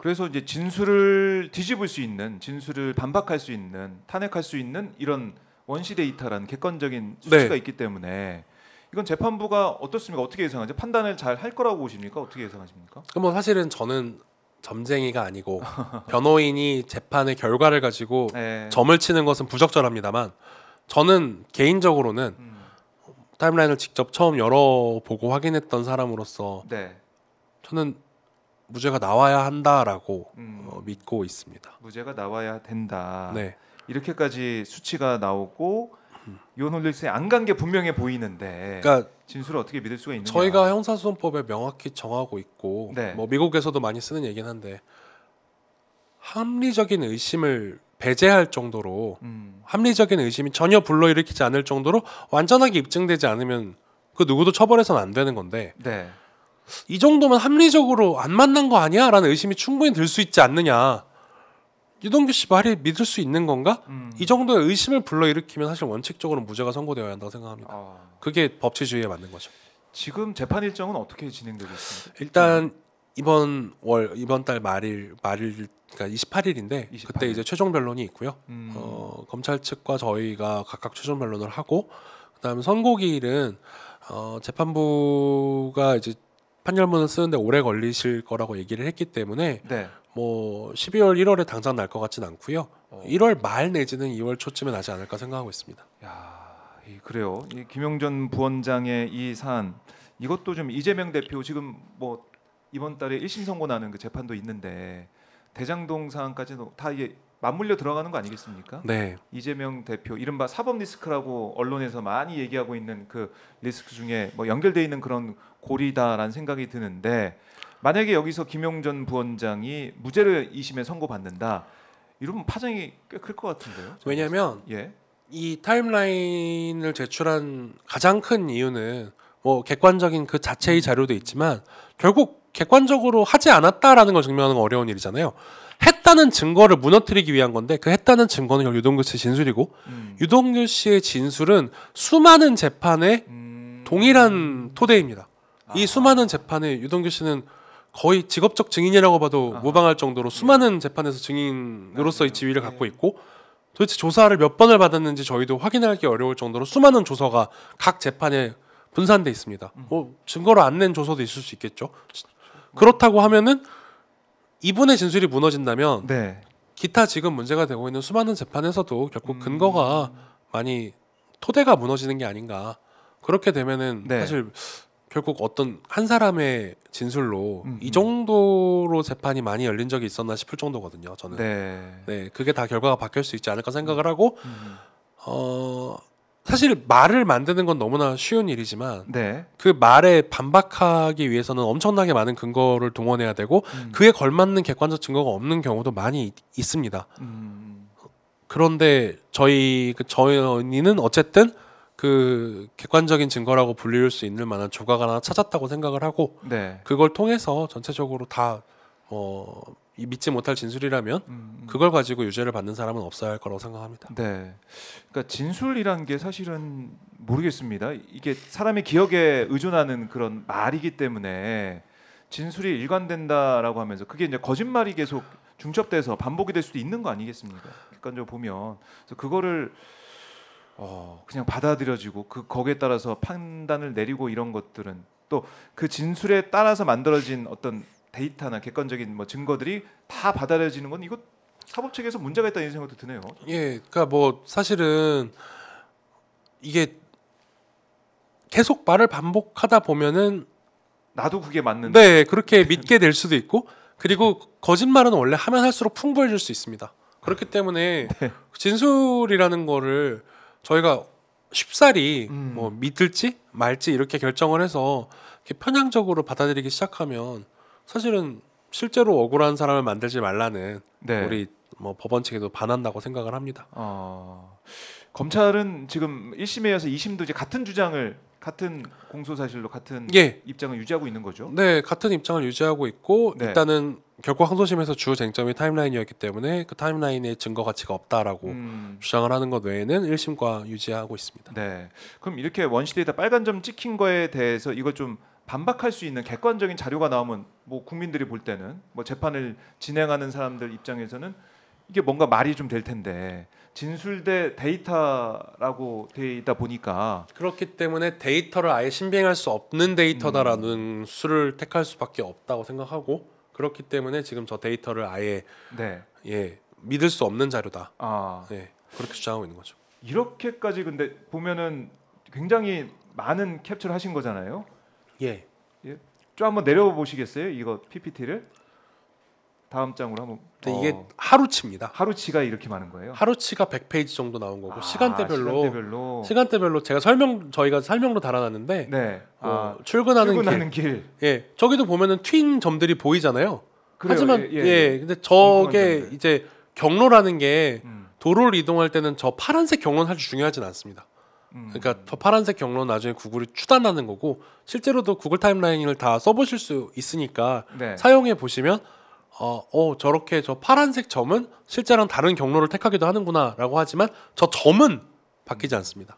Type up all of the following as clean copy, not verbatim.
그래서 이제 진술을 뒤집을 수 있는, 진술을 반박할 수 있는, 탄핵할 수 있는 이런 원시 데이터라는 객관적인 수치가 네. 있기 때문에 이건 재판부가 어떻습니까? 어떻게 예상하죠? 판단을 잘 할 거라고 보십니까? 어떻게 예상하십니까? 뭐 사실은 저는 점쟁이가 아니고 변호인이 재판의 결과를 가지고 네. 점을 치는 것은 부적절합니다만 저는 개인적으로는 타임라인을 직접 처음 열어보고 확인했던 사람으로서 네. 저는 무죄가 나와야 한다라고 믿고 있습니다. 무죄가 나와야 된다. 네. 이렇게까지 수치가 나오고 요놀리스에 안 간 게 분명해 보이는데 그러니까 진술을 어떻게 믿을 수가 있느냐? 저희가 형사소송법에 명확히 정하고 있고 네. 뭐 미국에서도 많이 쓰는 얘기긴 한데 합리적인 의심을 배제할 정도로 합리적인 의심이 전혀 불러일으키지 않을 정도로 완전하게 입증되지 않으면 그 누구도 처벌해서는 안 되는 건데 네. 이 정도면 합리적으로 안 만난 거 아니야? 라는 의심이 충분히 들 수 있지 않느냐. 유동규 씨 말이 믿을 수 있는 건가? 이 정도의 의심을 불러일으키면 사실 원칙적으로 무죄가 선고되어야 한다고 생각합니다. 그게 법치주의에 맞는 거죠. 지금 재판 일정은 어떻게 진행되고 있습니까? 일단 이번 달 말일 그러니까 28일인데 28일. 그때 이제 최종 변론이 있고요. 검찰 측과 저희가 각각 최종 변론을 하고 그다음에 선고기일은 재판부가 이제 판결문을 쓰는데 오래 걸리실 거라고 얘기를 했기 때문에 네. 뭐 12월 1월에 당장 날 것 같진 않고요. 1월 말 내지는 2월 초쯤에 나지 않을까 생각하고 있습니다. 그래요. 이 김용전 부원장의 이 사안 이것도 좀 이재명 대표 지금 뭐 이번 달에 1심 선고 나는 그 재판도 있는데 대장동 사안까지도 다 이게 맞물려 들어가는 거 아니겠습니까? 네. 이재명 대표 이른바 사법 리스크라고 언론에서 많이 얘기하고 있는 그 리스크 중에 뭐 연결돼 있는 그런 고리다라는 생각이 드는데 만약에 여기서 김용전 부원장이 무죄를 2심에 선고받는다 이러면 파장이 꽤 클 것 같은데요. 왜냐하면 예. 이 타임라인을 제출한 가장 큰 이유는 뭐 객관적인 그 자체의 자료도 있지만 결국 객관적으로 하지 않았다라는 걸 증명하는 건 어려운 일이잖아요. 했다는 증거를 무너뜨리기 위한 건데 그 했다는 증거는 결국 유동규 씨의 진술이고 유동규 씨의 진술은 수많은 재판의 동일한 토대입니다. 이 수많은 재판에 유동규 씨는 거의 직업적 증인이라고 봐도 무방할 정도로 수많은 재판에서 증인으로서의 지위를 갖고 있고 도대체 조사를 몇 번을 받았는지 저희도 확인하기 어려울 정도로 수많은 조서가 각 재판에 분산돼 있습니다. 증거로 안 낸 조서도 있을 수 있겠죠. 그렇다고 하면은 이분의 진술이 무너진다면 네. 기타 지금 문제가 되고 있는 수많은 재판에서도 결국 근거가 많이 토대가 무너지는 게 아닌가. 그렇게 되면은 네. 사실 결국 어떤 한 사람의 진술로 이 정도로 재판이 많이 열린 적이 있었나 싶을 정도거든요. 저는. 네, 그게 다 결과가 바뀔 수 있지 않을까 생각을 하고 사실 말을 만드는 건 너무나 쉬운 일이지만 네. 그 말에 반박하기 위해서는 엄청나게 많은 근거를 동원해야 되고 그에 걸맞는 객관적 증거가 없는 경우도 많이 있습니다. 그런데 저희는 어쨌든 그 객관적인 증거라고 불릴 수 있는 만한 조각을 하나 찾았다고 생각을 하고 네. 그걸 통해서 전체적으로 다 믿지 못할 진술이라면 그걸 가지고 유죄를 받는 사람은 없어야 할 거라고 생각합니다. 네. 그러니까 진술이란 게 사실은 모르겠습니다. 이게 사람의 기억에 의존하는 그런 말이기 때문에 진술이 일관된다라고 하면서 그게 이제 거짓말이 계속 중첩돼서 반복이 될 수도 있는 거 아니겠습니까? 객관적으로 보면 그래서 그거를 그냥 받아들여지고 거기에 따라서 판단을 내리고 이런 것들은 또 그 진술에 따라서 만들어진 어떤 데이터나 객관적인 뭐 증거들이 다 받아들여지는 건 이거 사법 체계에서 문제가 있다는 생각도 드네요. 예, 그러니까 뭐 사실은 이게 계속 말을 반복하다 보면은 나도 그게 맞는. 네, 그렇게 믿게 될 수도 있고 그리고 거짓말은 원래 하면 할수록 풍부해질 수 있습니다. 그렇기 때문에 네. 진술이라는 거를 저희가 쉽사리 뭐 믿을지 말지 이렇게 결정을 해서 이렇게 편향적으로 받아들이기 시작하면 사실은 실제로 억울한 사람을 만들지 말라는 네. 우리 뭐 법원 측에도 반한다고 생각을 합니다. 검찰은 지금 1심에 이어서 2심도 이제 같은 공소 사실로 같은 예. 입장을 유지하고 있는 거죠. 네, 같은 입장을 유지하고 있고 네. 일단은 결국 항소심에서 주 쟁점이 타임라인이었기 때문에 그 타임라인에 증거 가치가 없다라고 주장을 하는 것 외에는 1심과 유지하고 있습니다. 네. 그럼 이렇게 원시 데이터 빨간 점 찍힌 거에 대해서 이걸 좀 반박할 수 있는 객관적인 자료가 나오면 뭐 국민들이 볼 때는 뭐 재판을 진행하는 사람들 입장에서는 이게 뭔가 말이 좀 될 텐데 진술 대 데이터라고 돼 있다 보니까 그렇기 때문에 데이터를 아예 신빙할 수 없는 데이터다라는 수를 택할 수밖에 없다고 생각하고 그렇기 때문에 지금 저 데이터를 아예 네. 예, 믿을 수 없는 자료다. 아 예, 그렇게 주장하고 있는 거죠. 이렇게까지 근데 보면은 굉장히 많은 캡처를 하신 거잖아요. 예. 좀 한번 내려 보시겠어요? 이거 PPT를 다음 장으로 한번. 근데 이게 하루치입니다. 하루치가 이렇게 많은 거예요. 하루치가 100페이지 정도 나온 거고 시간대별로. 시간대별로 제가 저희가 설명로 달아놨는데 네. 출근하는 길. 예, 저기도 보면은 튄 점들이 보이잖아요. 그래요. 하지만 근데 저게 점들. 이제 경로라는 게 음. 도로를 이동할 때는 저 파란색 경로는 사실 중요하진 않습니다. 그러니까 저 파란색 경로는 나중에 구글이 추단하는 거고 실제로도 구글 타임라인을 다 써보실 수 있으니까 네. 사용해 보시면 저렇게 저 파란색 점은 실제랑 다른 경로를 택하기도 하는구나라고 하지만 저 점은 바뀌지 않습니다.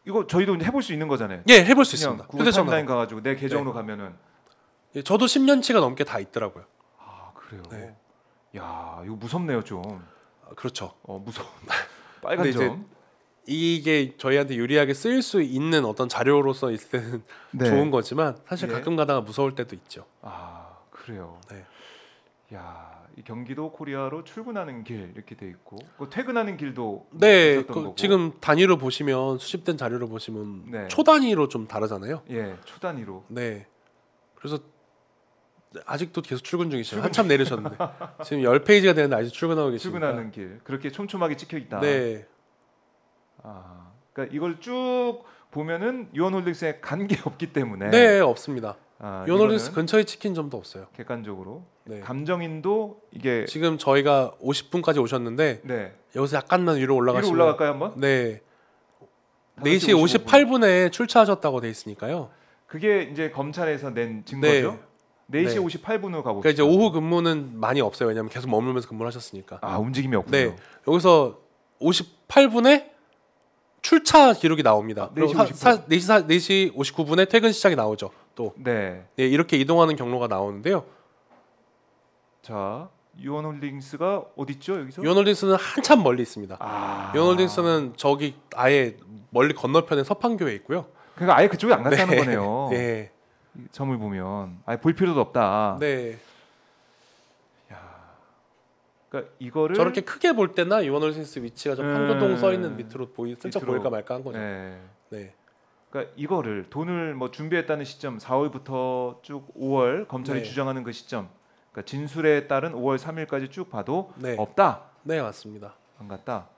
이거 저희도 이제 해볼 수 있는 거잖아요. 예, 해볼 수 그냥 있습니다. 구글 휴대전화로. 타임라인 가가지고 내 계정으로 네. 가면은. 예, 저도 10년치가 넘게 다 있더라고요. 아 그래요. 네. 야 이거 무섭네요 좀. 그렇죠. 무서워. 빨간 근데 이제 점. 이게 저희한테 유리하게 쓰일 수 있는 어떤 자료로서 있을 때는 네. 좋은 거지만 사실 예. 가끔 가다가 무서울 때도 있죠. 아 그래요. 네. 야, 이 경기도 코리아로 출근하는 길 이렇게 돼 있고, 그 퇴근하는 길도 네, 있었던 거고. 지금 단위로 보시면 수집된 자료를 보시면 네. 초 단위로 좀 다르잖아요. 예, 초 단위로. 네, 그래서 아직도 계속 출근 중이시죠. 한참 내리셨는데 지금 10페이지가 되는데 아직 출근하고 계시니까. 출근하는 길 그렇게 촘촘하게 찍혀 있다. 네, 그러니까 이걸 쭉 보면은 유언홀딩스에 관계 없기 때문에. 네, 없습니다. 요놀리스 이거는 근처에 치킨 점도 없어요. 객관적으로 네. 감정인도 이게 지금 저희가 50분까지 오셨는데 네 여기서 약간만 위로 위로 올라가시면 올라갈까요 한번? 네. 5시 4시 58분에 출차하셨다고 돼 있으니까요. 그게 이제 검찰에서 낸 증거죠. 4시 네. 58분으로 가봅시다. 그러니까 이제 오후 근무는 많이 없어요. 왜냐하면 계속 머물면서 근무를 하셨으니까. 움직임이 없군요. 네. 여기서 58분에 출차 기록이 나옵니다. 4시 4시 59분에 퇴근 시작이 나오죠. 또 네. 네, 이렇게 이동하는 경로가 나오는데요. 자, 유언홀딩스가 어디 있죠 여기서? 유언홀딩스는 한참 멀리 있습니다. 유언홀딩스는 저기 아예 멀리 건너편에 서판교에 있고요. 그러니까 아예 그쪽에 안 갔다는 네. 거네요. 네. 이 점을 보면 아예 볼 필요도 없다. 네. 그러니까 이거를 저렇게 크게 볼 때나 유언홀딩스 위치가 저 판교동 써 있는 밑으로 슬쩍 밑으로. 보일까 말까 한 거죠. 네. 네. 그러니까 이거를 돈을 뭐 준비했다는 시점 4월부터 쭉 5월 검찰이 네. 주장하는 그 시점, 그러니까 진술에 따른 5월 3일까지 쭉 봐도 네. 없다. 네, 맞습니다. 안 갔다.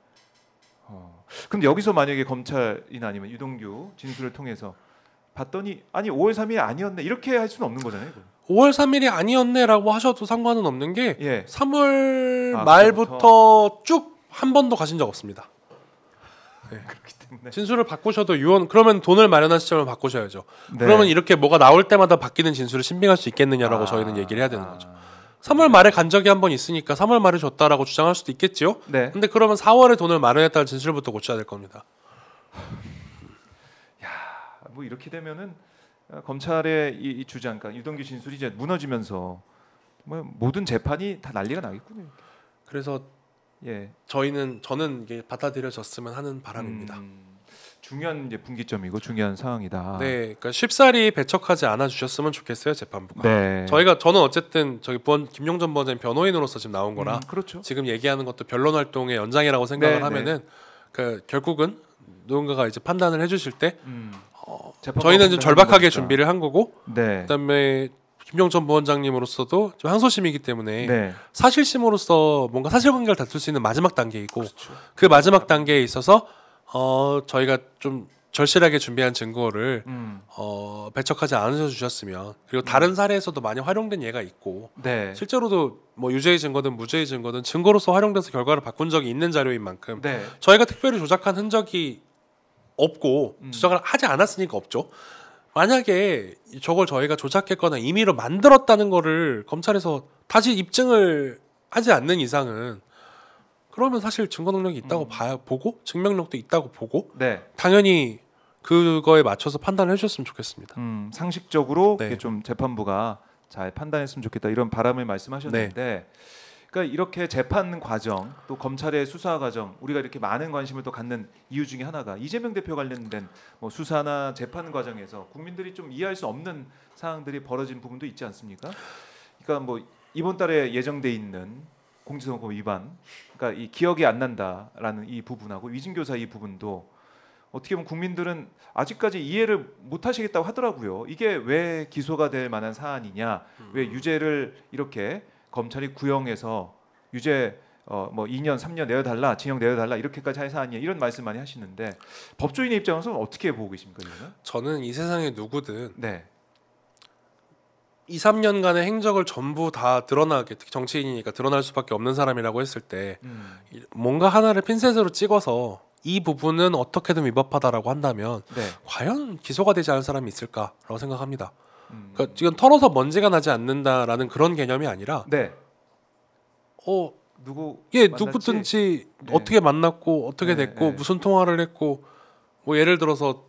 근데 여기서 만약에 검찰이나 아니면 유동규 진술을 통해서 봤더니 아니 5월 3일이 아니었네 이렇게 할 수는 없는 거잖아요. 이거. 5월 3일이 아니었네라고 하셔도 상관은 없는 게 예. 3월 아, 말부터 쭉 한 번도 가신 적 없습니다. 네. 그렇기 때문에. 진술을 바꾸셔도 그러면 돈을 마련한 시점을 바꾸셔야죠. 네. 그러면 이렇게 뭐가 나올 때마다 바뀌는 진술을 신빙할 수 있겠느냐라고 저희는 얘기를 해야 되는 거죠. 3월 말에 간 적이 한 번 있으니까 3월 말에 줬다라고 주장할 수도 있겠지요. 네. 근데 그러면 4월에 돈을 마련했다는 진술부터 고쳐야 될 겁니다. 뭐 이렇게 되면은 검찰의 이 주장, 그러니까 유동규 진술이 이제 무너지면서 뭐 모든 재판이 다 난리가 나겠군요. 그래서 예. 저는 이게 받아들여졌으면 하는 바람입니다. 중요한 이제 분기점이고 중요한 상황이다. 네, 그러니까 쉽사리 배척하지 않아 주셨으면 좋겠어요 재판부가. 네. 저는 어쨌든 저기 김용전 부원장님 변호인으로서 지금 나온 거라 그렇죠. 지금 얘기하는 것도 변론 활동의 연장이라고 생각을 네, 하면은 그 결국은 누군가가 이제 판단을 해주실 때 재판부가 저희는 이제 절박하게 거니까. 준비를 한 거고 네. 그다음에 김용전 부원장님으로서도 좀 항소심이기 때문에 네. 사실심으로서 뭔가 사실관계를 다툴 수 있는 마지막 단계이고 그렇죠. 그 마지막 단계에 있어서 저희가 좀 절실하게 준비한 증거를 배척하지 않으셔 주셨으면 그리고 다른 사례에서도 많이 활용된 예가 있고 네. 실제로도 뭐 유죄의 증거든 무죄의 증거든 증거로서 활용돼서 결과를 바꾼 적이 있는 자료인 만큼 네. 저희가 특별히 조작한 흔적이 없고 조작을 하지 않았으니까 없죠. 만약에 저걸 저희가 조작했거나 임의로 만들었다는 거를 검찰에서 다시 입증을 하지 않는 이상은 그러면 사실 증거 능력이 있다고 보고 증명력도 있다고 보고 네. 당연히 그거에 맞춰서 판단을 해주셨으면 좋겠습니다. 상식적으로 네. 이게 좀 재판부가 잘 판단했으면 좋겠다 이런 바람을 말씀하셨는데, 그러니까 이렇게 재판 과정 또 검찰의 수사 과정 우리가 이렇게 많은 관심을 또 갖는 이유 중에 하나가 이재명 대표 관련된 뭐 수사나 재판 과정에서 국민들이 좀 이해할 수 없는 사항들이 벌어진 부분도 있지 않습니까? 그러니까 뭐 이번 달에 예정돼 있는 공직선거법 위반, 그러니까 이 기억이 안 난다라는 이 부분하고 위증교사 이 부분도 어떻게 보면 국민들은 아직까지 이해를 못 하시겠다고 하더라고요. 이게 왜 기소가 될 만한 사안이냐, 왜 유죄를 이렇게 검찰이 구형해서 유죄 뭐 2년 3년 내어달라, 징역 내어달라 이렇게까지 할 사안이냐 이런 말씀 많이 하시는데 법조인의 입장에서는 어떻게 보고 계십니까? 이거는? 저는 이 세상에 누구든 네, 2, 3년간의 행적을 전부 다 드러나게, 특히 정치인이니까 드러날 수밖에 없는 사람이라고 했을 때 뭔가 하나를 핀셋으로 찍어서 이 부분은 어떻게든 위법하다라고 한다면 네, 과연 기소가 되지 않을 사람이 있을까라고 생각합니다. 그러니까 지금 털어서 먼지가 나지 않는다라는 그런 개념이 아니라 네. 누구 예, 만났지? 누구든지 네. 어떻게 만났고 어떻게 네, 됐고 네. 무슨 통화를 했고 뭐 예를 들어서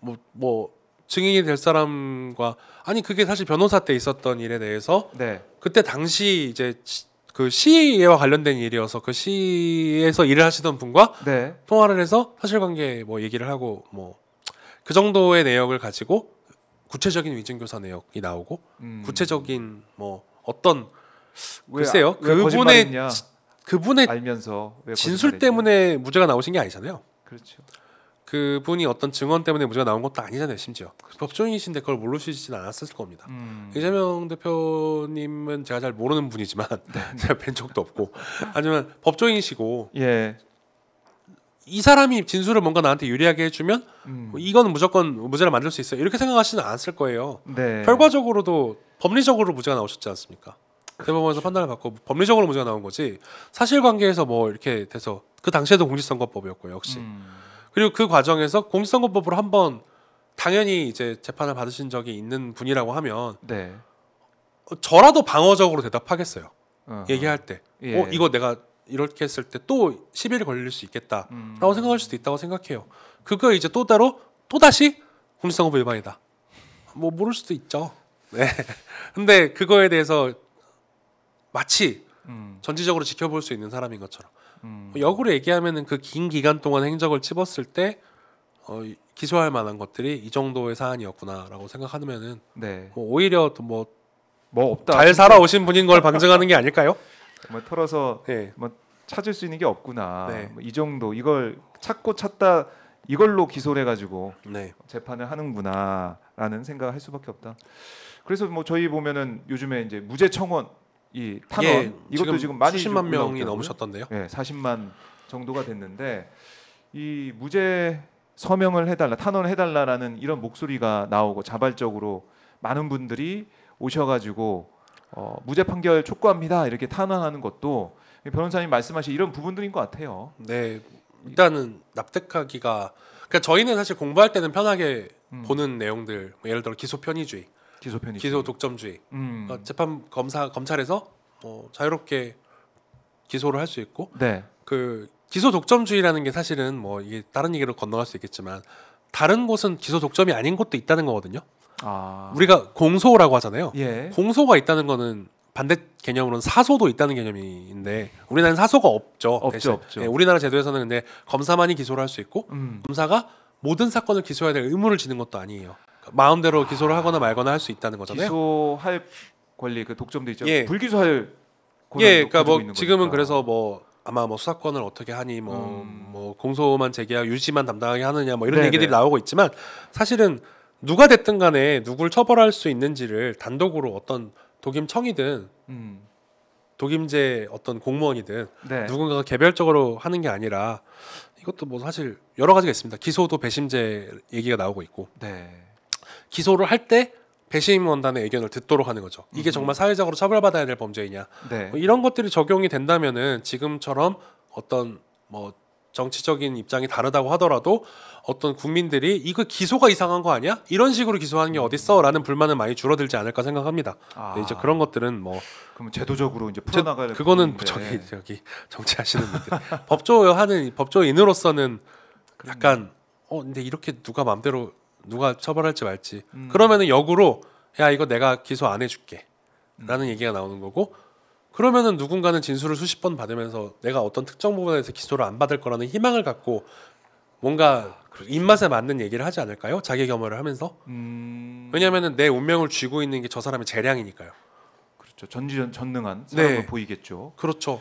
뭐 증인이 될 사람과 아니 그게 사실 변호사 때 있었던 일에 대해서 네, 그때 당시 이제 그 시와 관련된 일이어서 그 시에서 일을 하시던 분과 네, 통화를 해서 사실관계 뭐 얘기를 하고 뭐 그 정도의 내역을 가지고 구체적인 위증교사 내역이 나오고 구체적인 뭐 어떤 글쎄요 왜 그분의 거짓말했냐 그분의 알면서 왜 진술 거짓말했냐? 때문에 무죄가 나오신 게 아니잖아요. 그렇죠. 그분이 어떤 증언 때문에 무죄가 나온 것도 아니잖아요. 심지어 법조인이신데 그걸 모르시진 않았을 겁니다. 이재명 대표님은 제가 잘 모르는 분이지만 제가 뵌 적도 없고 하지만 법조인이시고 예, 이 사람이 진술을 뭔가 나한테 유리하게 해주면 이거는 무조건 무죄를 만들 수 있어요. 이렇게 생각하시는 않았을 거예요. 네, 결과적으로도 법리적으로 무죄가 나오셨지 않습니까? 대법원에서 판단을 받고 법리적으로 무죄가 나온 거지 사실관계에서 뭐 이렇게 돼서 그 당시에도 공직선거법이었고요. 역시 그리고 그 과정에서 공직선거법으로 한번 당연히 이제 재판을 받으신 적이 있는 분이라고 하면 네, 저라도 방어적으로 대답하겠어요. 어허. 얘기할 때 예. 이거 내가 이렇게 했을 때 또 10일 걸릴 수 있겠다라고 생각할 수도 있다고 생각해요. 그거 이제 또 따로 또 다시 공직선거법 위반이다. 뭐 모를 수도 있죠. 네. 근데 그거에 대해서 마치 전지적으로 지켜볼 수 있는 사람인 것처럼 역으로 얘기하면은 그 긴 기간 동안 행적을 찝었을 때 기소할 만한 것들이 이 정도의 사안이었구나라고 생각하면은 네, 뭐 오히려 또 뭐 없다. 잘 살아오신 분인 걸 방증하는 게 아닐까요? 뭐 털어서 네. 뭐 찾을 수 있는 게 없구나. 네. 뭐이 정도 이걸 찾고 찾다 이걸로 기소를 해가지고 네. 재판을 하는구나라는 생각을 할 수밖에 없다. 그래서 뭐 저희 보면은 요즘에 이제 무죄 청원 이 탄원 예, 이것도 지금 많이 수십만 명이 올라오더라고요. 넘으셨던데요. 네, 40만 정도가 됐는데 이 무죄 서명을 해달라, 탄원을 해달라라는 이런 목소리가 나오고 자발적으로 많은 분들이 오셔가지고 무죄 판결 촉구합니다 이렇게 탄원하는 것도 변호사님 말씀하신 이런 부분들인 것 같아요. 네, 일단은 납득하기가 그러니까 저희는 사실 공부할 때는 편하게 보는 내용들 뭐 예를 들어 기소 편의주의, 기소 편의, 기소 독점주의, 그러니까 재판 검찰에서 자유롭게 기소를 할 수 있고 네, 그 기소 독점주의라는 게 사실은 뭐 이게 다른 얘기로 건너갈 수 있겠지만 다른 곳은 기소 독점이 아닌 곳도 있다는 거거든요. 우리가 공소라고 하잖아요. 예, 공소가 있다는 거는 반대 개념으로는 사소도 있다는 개념인데 우리나라는 사소가 없죠. 대신. 없죠. 네, 우리나라 제도에서는 근데 검사만이 기소를 할 수 있고 검사가 모든 사건을 기소해야 될 의무를 지는 것도 아니에요. 그러니까 마음대로 기소를 하거나 말거나 할 수 있다는 거잖아요. 기소할 권리 그 독점도 있죠. 예. 불기소할 권한도 예, 그러니까 가지고 뭐 있는 지금은 거니까. 그래서 뭐 아마 뭐 수사권을 어떻게 하니 뭐 공소만 제기하고 유지만 담당하게 하느냐 뭐 이런 네네. 얘기들이 나오고 있지만 사실은 누가 됐든 간에 누굴 처벌할 수 있는지를 단독으로 어떤 독임청이든 독임제 어떤 공무원이든 네. 누군가가 개별적으로 하는 게 아니라 이것도 뭐 사실 여러 가지가 있습니다. 기소도 배심제 얘기가 나오고 있고 네. 기소를 할 때 배심원단의 의견을 듣도록 하는 거죠. 이게 정말 사회적으로 처벌받아야 될 범죄이냐. 네. 뭐 이런 것들이 적용이 된다면은 지금처럼 어떤 뭐 정치적인 입장이 다르다고 하더라도 어떤 국민들이 이거 기소가 이상한 거 아니야? 이런 식으로 기소하는 게 어딨어?라는 불만은 많이 줄어들지 않을까 생각합니다. 네, 이제 그런 것들은 뭐 그럼 제도적으로 이제 풀어나갈 그거는 부분인데. 저기 정치하시는 분들 법조인으로서는 약간 근데 이렇게 누가 마음대로 누가 처벌할지 말지. 그러면은 역으로 야 이거 내가 기소 안 해줄게 라는 얘기가 나오는 거고, 그러면은 누군가는 진술을 수십 번 받으면서 내가 어떤 특정 부분에 대해서 기소를 안 받을 거라는 희망을 갖고 뭔가 입맛에 맞는 얘기를 하지 않을까요? 자기 겸허를 하면서. 왜냐하면은 내 운명을 쥐고 있는 게 저 사람의 재량이니까요. 그렇죠. 전능한 사람을 네. 보이겠죠. 그렇죠.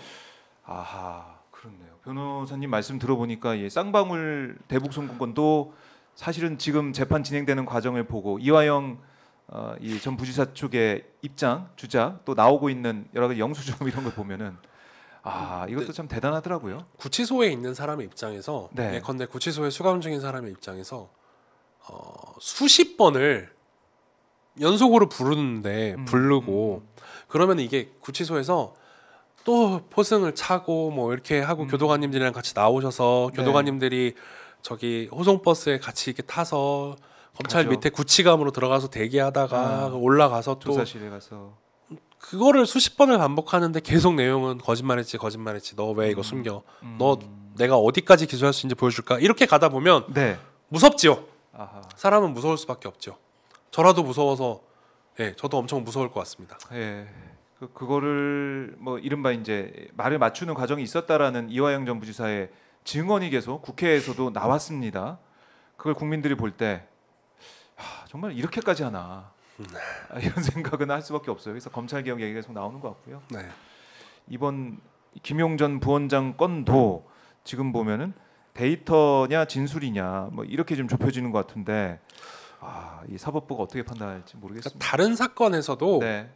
아하, 그렇네요. 변호사님 말씀 들어보니까 쌍방울 대북 송금건도 사실은 지금 재판 진행되는 과정을 보고 이화영 이 전 부지사 쪽의 입장, 주장 또 나오고 있는 여러 가지 영수증 이런 걸 보면은 이것도 참 대단하더라고요. 구치소에 있는 사람의 입장에서, 네. 예컨대 구치소에 수감 중인 사람의 입장에서 수십 번을 연속으로 부르고 그러면 이게 구치소에서 또 포승을 차고 뭐 이렇게 하고 교도관님들이랑 같이 나오셔서 네. 교도관님들이 저기 호송버스에 같이 이렇게 타서 검찰 가죠. 밑에 구치감으로 들어가서 대기하다가 올라가서 또 조사실에 가서 그거를 수십 번을 반복하는데 계속 내용은 거짓말했지 너 왜 이거 숨겨, 너 내가 어디까지 기소할 수 있는지 보여줄까, 이렇게 가다 보면 네. 무섭지요. 아하. 사람은 무서울 수밖에 없죠. 저라도 무서워서 저도 엄청 무서울 것 같습니다. 예. 그거를 뭐 이른바 이제 말을 맞추는 과정이 있었다라는 이화영 전 부지사의 증언이 계속 국회에서도 나왔습니다. 그걸 국민들이 볼 때 정말 이렇게까지 하나 이런 생각은 할 수밖에 없어요. 그래서 검찰 개혁 얘기가 계속 나오는 것 같고요. 네. 이번 김용 전 부원장 건도 지금 보면은 데이터냐 진술이냐 뭐 이렇게 좀 좁혀지는 것 같은데 이 사법부가 어떻게 판단할지 모르겠습니다. 그러니까 다른 사건에서도 네.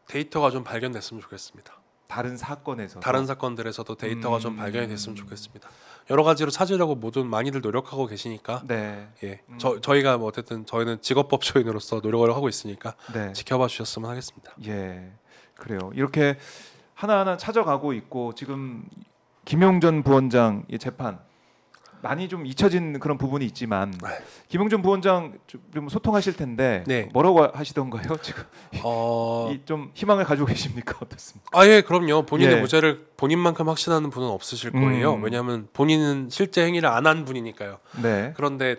데이터가 좀 발견됐으면 좋겠습니다. 다른 사건에서 다른 사건들에서도 데이터가 좀 발견이 됐으면 좋겠습니다. 여러 가지로 찾으려고 모든 많이들 노력하고 계시니까 네. 저희가 뭐 어쨌든 저희는 직업법조인으로서 노력을 하고 있으니까 네. 지켜봐 주셨으면 하겠습니다. 예. 그래요. 이렇게 하나하나 찾아가고 있고 지금 김용 전 부원장의 재판 많이 좀 잊혀진 그런 부분이 있지만 김용 전 부원장 좀 소통하실 텐데 네. 뭐라고 하시던가요? 지금 좀 희망을 가지고 계십니까? 어떻습니까? 그럼요. 본인의 예. 무죄를 본인만큼 확신하는 분은 없으실 거예요. 왜냐하면 본인은 실제 행위를 안 한 분이니까요. 네. 그런데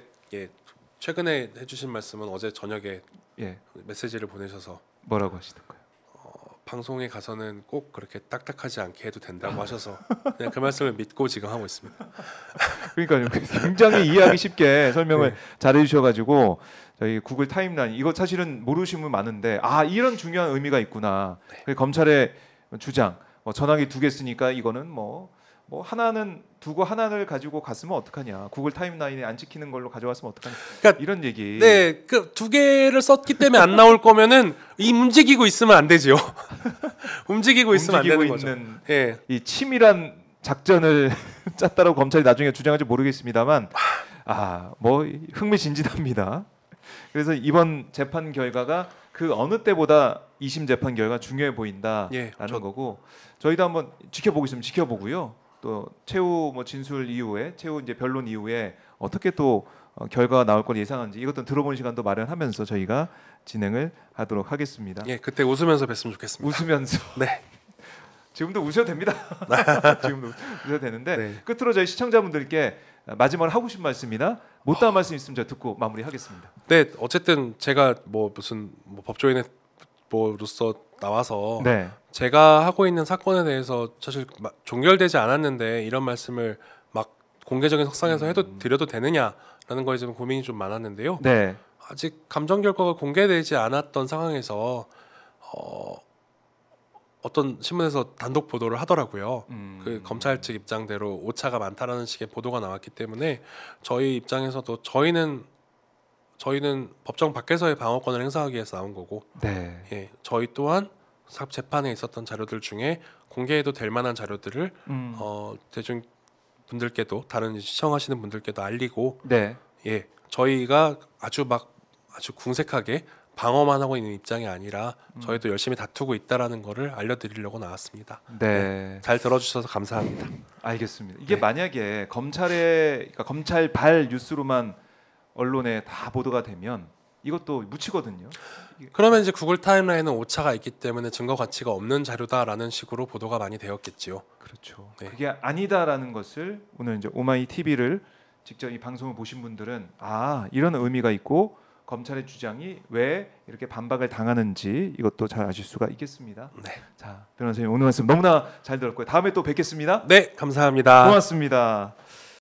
최근에 해주신 말씀은 어제 저녁에 예. 메시지를 보내셔서 뭐라고 하시던가요? 방송에 가서는 꼭 그렇게 딱딱하지 않게 해도 된다고 하셔서 그냥 그 말씀을 믿고 지금 하고 있습니다. 그러니까요. 굉장히 이해하기 쉽게 설명을 잘해 주셔가지고 저희 구글 타임라인 이거 사실은 모르시는 분 많은데 이런 중요한 의미가 있구나. 검찰의 주장 전화기 2개 쓰니까 이거는 뭐 하나는 두고 하나를 가지고 갔으면 어떡하냐. 구글 타임라인에 안 찍히는 걸로 가져왔으면 어떡하냐. 그러니까 이런 얘기. 네, 그 2개를 썼기 때문에 안 나올 거면은 움직이고 있으면 안 되죠. 움직이고 있으면 안 되는 거죠. 있는 예. 이 치밀한 작전을 짰다라고 검찰이 나중에 주장할지 모르겠습니다만 뭐 흥미진진합니다. 그래서 이번 재판 결과가 그 어느 때보다 2심 재판 결과 중요해 보인다라는 거고 저희도 한번 지켜보고요. 또 최후 진술 이후에 최후 이제 변론 이후에 어떻게 또 결과가 나올 걸 예상하는지 이것도 들어보는 시간도 마련하면서 저희가 진행을 하도록 하겠습니다. 그때 웃으면서 뵀으면 좋겠습니다. 웃으면서. 네. 지금도 웃어도 됩니다. 지금도 웃어도 되는데 네. 끝으로 저희 시청자분들께 마지막으로 하고 싶은 말씀이나 못다한 말씀 있으면 제가 듣고 마무리하겠습니다. 네, 어쨌든 제가 무슨 법조인으로서 나와서 제가 하고 있는 사건에 대해서 사실 종결되지 않았는데 이런 말씀을 막 공개적인 석상에서 드려도 되느냐라는 거에 좀 고민이 좀 많았는데요. 네. 아직 감정 결과가 공개되지 않았던 상황에서 어떤 신문에서 단독 보도를 하더라고요. 그 검찰 측 입장대로 오차가 많다라는 식의 보도가 나왔기 때문에 저희 입장에서도 저희는 법정 밖에서의 방어권을 행사하기 위해서 나온 거고, 저희 또한 재판에 있었던 자료들 중에 공개해도 될 만한 자료들을 대중 분들께도 다른 시청하시는 분들께도 알리고, 저희가 아주 궁색하게 방어만 하고 있는 입장이 아니라 저희도 열심히 다투고 있다라는 거를 알려드리려고 나왔습니다. 잘 들어주셔서 감사합니다. 알겠습니다. 이게 만약에 그러니까 검찰발 뉴스로만 언론에 다 보도가 되면 이것도 묻히거든요. 그러면 이제 구글 타임라인은 오차가 있기 때문에 증거 가치가 없는 자료다라는 식으로 보도가 많이 되었겠지요. 그렇죠. 그게 아니다라는 것을 오늘 이제 오마이 TV를 직접 이 방송을 보신 분들은 아 이런 의미가 있고 검찰의 주장이 왜 이렇게 반박을 당하는지 이것도 잘 아실 수가 있겠습니다. 네. 자 변호사님 오늘 말씀 너무나 잘 들었고요. 다음에 또 뵙겠습니다. 네, 감사합니다. 고맙습니다.